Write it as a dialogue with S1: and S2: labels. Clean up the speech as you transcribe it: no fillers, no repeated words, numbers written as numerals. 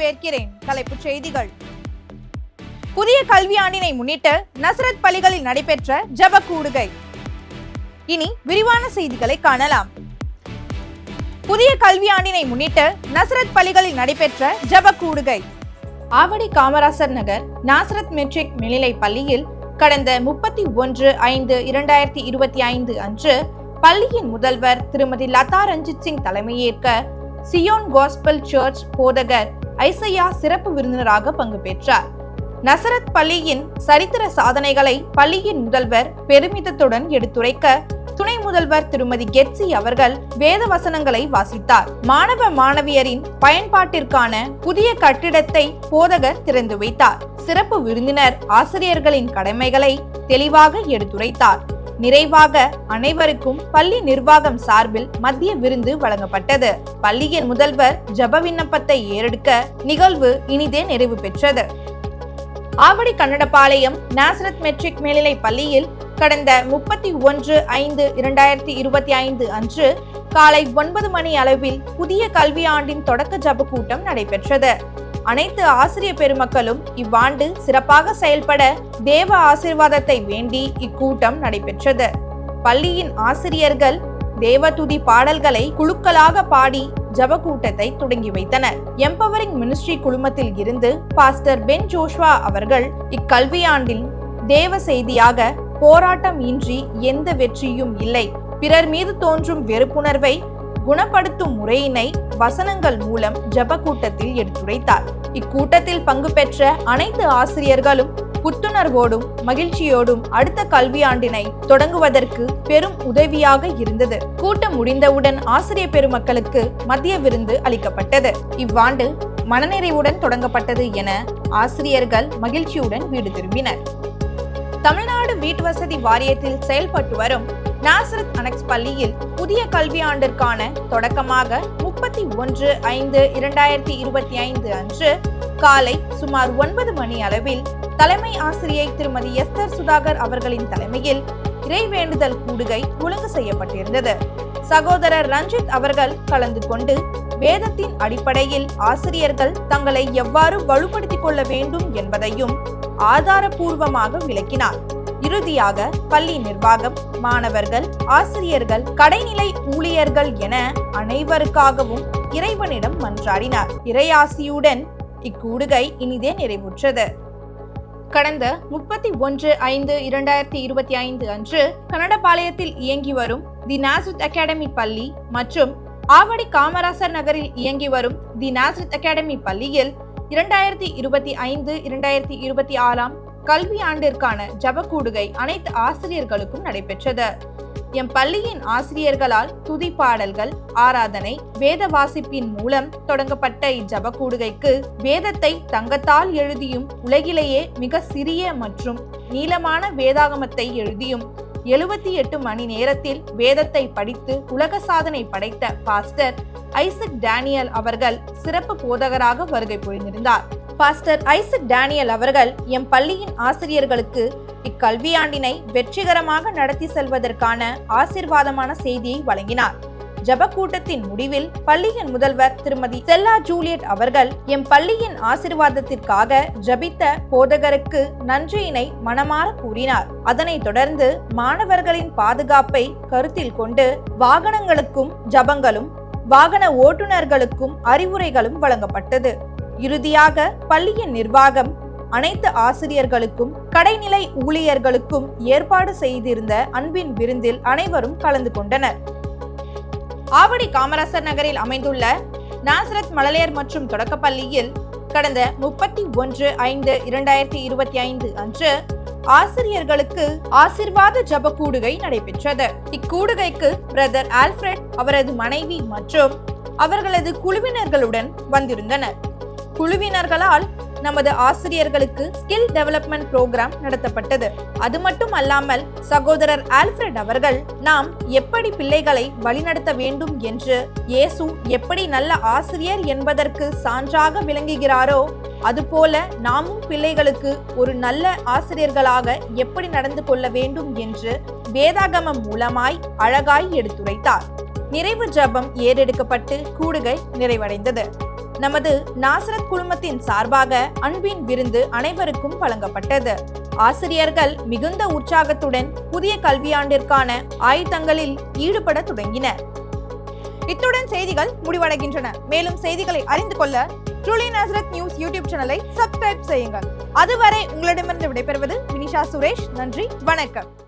S1: வரவேற்கிறேன். தலைப்புச் செய்திகள். புதிய கல்வியாண்டினை முன்னிட்டு நஸ்ரத் பள்ளிகளில் நடைபெற்ற ஜெப கூடுகை. இனி விரிவான செய்திகளை காணலாம். புதிய கல்வியாண்டினை முன்னிட்டு நஸ்ரத் பள்ளிகளில் நடைபெற்ற ஜெப கூடுகை. ஆவடி காமராசர் நகர் நாசரத் மெட்ரிக் மேல்நிலை பள்ளியில் கடந்த 31/5/2025 அன்று பள்ளியின் முதல்வர் திருமதி லதா ரஞ்சித் சிங் தலைமையேற்க சியோன் காஸ்பல் சர்ச் போதகர் ஐசையா சிறப்பு விருந்தினராக பங்கு பெற்றார். நசரத் பள்ளியின் சரித்திர சாதனைகளை பள்ளியின் முதல்வர் பெருமிதத்துடன் எடுத்துரைக்க துணை முதல்வர் திருமதி கெட்சி அவர்கள் வேத வசனங்களை வாசித்தார். மாணவ மாணவியரின் பயன்பாட்டிற்கான புதிய கட்டிடத்தை போதகர் திறந்து வைத்தார். சிறப்பு விருந்தினர் ஆசிரியர்களின் கடமைகளை தெளிவாக எடுத்துரைத்தார். நிறைவாக அனைவருக்கும் பள்ளி நிர்வாகம் சார்பில் மதிய விருந்து வழங்கப்பட்டது. பள்ளியின் முதல்வர் ஜெப விண்ணப்பத்தை ஏறெடுக்க நிகழ்வு இனிதே நிறைவு பெற்றது. ஆவடி கன்னடபாளையம் நாசரத் மெட்ரிக் மேல்நிலை பள்ளியில் கடந்த 31/5/2025 அன்று காலை 9 மணி அளவில் புதிய கல்வியாண்டின் தொடக்க ஜெப கூட்டம் நடைபெற்றது. அனைத்து ஆசிரியர் பெருமக்களும் இவ்வாண்டு சிறப்பாக செயல்பட தேவ ஆசீர்வாதத்தை வேண்டி இக்கூட்டம் நடைபெற்றது. பள்ளியின் ஆசிரியர்கள் தேவதுதி பாடல்களை குழுக்களாக பாடி ஜெப கூட்டத்தை தொடங்கி வைத்தனர். எம்பவரிங் மினிஸ்ட்ரி குழுமத்தில் இருந்து பாஸ்டர் பென் ஜோஷ்வா அவர்கள் இக்கல்வியாண்டில் தேவ செய்தியாக போராட்டம் இன்றி எந்த வெற்றியும் இல்லை, பிறர் மீது தோன்றும் வெறுப்புணர்வை குணப்படுத்தும் முறையினை வசனங்கள் மூலம் ஜெப கூட்டத்தில் எடுத்துரைத்தார். இக்கூட்டத்தில் பங்கு பெற்ற அனைத்து ஆசிரியர்களும் புத்துணர்வோடும் மகிழ்ச்சியோடும் அடுத்த கல்வியாண்டினை தொடங்குவதற்கு பெரும் உதவியாக இருந்தது. கூட்டம் முடிந்தவுடன் ஆசிரியர் பெருமக்களுக்கு மதிய விருந்து அளிக்கப்பட்டது. இவ்வாண்டு மனநிறைவுடன் தொடங்கப்பட்டது என ஆசிரியர்கள் மகிழ்ச்சியுடன் வீடு திரும்பினர். தமிழ்நாடு வீட்டுவசதி வாரியத்தில் செயல்பட்டு வரும் நாசரத் அனெக்ஸ் பள்ளியில் புதிய கல்வியாண்டிற்கான தொடக்கமாக 31/5/2025 அன்று காலை சுமார் 9 மணி அளவில் தலைமை ஆசிரியை திருமதி எஸ்தர் சுதாகர் அவர்களின் தலைமையில் இறைவேண்டுதல் கூடுகை ஒழுங்கு செய்யப்பட்டிருந்தது. சகோதரர் ரஞ்சித் அவர்கள் கலந்து கொண்டு வேதத்தின் அடிப்படையில் ஆசிரியர்கள் தங்களை எவ்வாறு வலுப்படுத்திக் கொள்ள வேண்டும் என்பதையும் ஆதாரபூர்வமாக விளக்கினார். இறுதியாக பள்ளி நிர்வாகம், மாணவர்கள், ஆசிரியர்கள், கடைநிலை ஊழியர்கள் என அனைவருக்காகவும் இறைவனிடம் மன்றாடினார். இறையாசியுடன் இக்கூடுகை இனிதே நிறைவுற்றது. கடந்த 31/5/2025 அன்று கன்னடபாளையத்தில் இயங்கி வரும் தி நாசரத் அகாடமி பள்ளி மற்றும் ஆவடி காமராசர் நகரில் இயங்கி வரும் தி நாசரத் அகாடமி பள்ளியில் 2025/2026 கல்வி ஆண்டிற்கான ஜெப கூடுகை அனைத்து ஆசிரியர்களுக்கும் நடைபெற்றது. எம் பள்ளியின் ஆசிரியர்களால் துதி பாடல்கள், ஆராதனை, வேத வாசிப்பின் மூலம் தொடங்கப்பட்ட இஜெப கூடுகைக்கு வேதத்தை தங்கத்தால் எழுதியும் உலகிலேயே மிக சிறிய மற்றும் நீளமான வேதாகமத்தை எழுதியும் 78 மணி நேரத்தில் வேதத்தை படித்து உலக சாதனை படைத்த பாஸ்டர் ஐசக் டேனியல் அவர்கள் சிறப்பு போதகராக வருகை புரிந்திருந்தார். பாஸ்டர் ஐசக் டேனியல் அவர்கள் எம் பள்ளியின் ஆசிரியர்களுக்கு இக்கல்வியாண்டினை வெற்றிகரமாக நடத்தி செல்வதற்கான ஆசீர்வாதமான செய்தியை வழங்கினார். ஜெப கூட்டத்தின் முடிவில் பள்ளியின் முதல்வர் திருமதி செல்லா ஜூலியட் அவர்கள் எம் பள்ளியின் ஆசீர்வாதத்திற்காக ஜபித்த போதகருக்கு நன்றியினை மனமாற கூறினார். அதனைத் தொடர்ந்து மாணவர்களின் பாதுகாப்பை கருத்தில் கொண்டு வாகனங்களுக்கும் ஜபங்களும் வாகன ஓட்டுநர்களுக்கும் அறிவுரைகளும் வழங்கப்பட்டது. இறுதியாக பள்ளியின் நிர்வாகம் அனைத்து ஆசிரியர்களுக்கும் கடைநிலை ஊழியர்களுக்கும் ஏற்பாடு செய்திருந்த அன்பின் விருந்தில் அனைவரும் கலந்து கொண்டனர். ஆவடி காமராசர் நகரில் அமைந்துள்ள நாசரத் மழலையர் மற்றும் தொடக்கப்பள்ளியில் கடந்த 31/5/2025 அன்று ஆசிரியர்களுக்கு ஆசீர்வாத ஜெப கூடுகை நடைபெற்றது. இக்கூடுகைக்கு பிரதர் ஆல்ஃபிரட், அவரது மனைவி மற்றும் அவர்களது குழுவினர்களுடன் வந்திருந்தனர். குழுவினர்களால் நமது ஆசிரியர்களுக்கு ஸ்கில் டெவலப்மெண்ட் புரோகிராம் நடத்தப்பட்டது. அது மட்டும் அல்லாமல் சகோதரர் ஆல்ஃபிரட் அவர்கள் நாம் எப்படி பிள்ளைகளை வழிநடத்த வேண்டும் என்று இயேசு எப்படி நல்ல ஆசிரியர் என்பதற்கு சான்றாக விளங்குகிறாரோ அதுபோல நாமும் பிள்ளைகளுக்கு ஒரு நல்ல ஆசிரியர்களாக எப்படி நடந்து கொள்ள வேண்டும் என்று வேதாகமம் மூலமாய் அழகாய் எடுத்துரைத்தார். நிறைவு ஜெபம் ஏறெடுக்கப்பட்டு கூடுகை நிறைவடைந்தது. நமது நாசரத் குழுமத்தின் சார்பாக அன்பின் விருந்து அனைவருக்கும் வழங்கப்பட்டது. ஆசிரியர்கள் மிகுந்த உற்சாகத்துடன் புதிய கல்வியாண்டிற்கான ஆயத்தங்களில் ஈடுபட தொடங்கினர். இத்துடன் செய்திகள் முடிவடைகின்றன. மேலும் செய்திகளை அறிந்து கொள்ள ட்ரூலி நாசரத் நியூஸ் யூடியூப் சேனலை சப்ஸ்கிரைப் செய்யுங்கள். அதுவரை உங்களிடமிருந்து விடைபெறுவது வினிஷா சுரேஷ். நன்றி, வணக்கம்.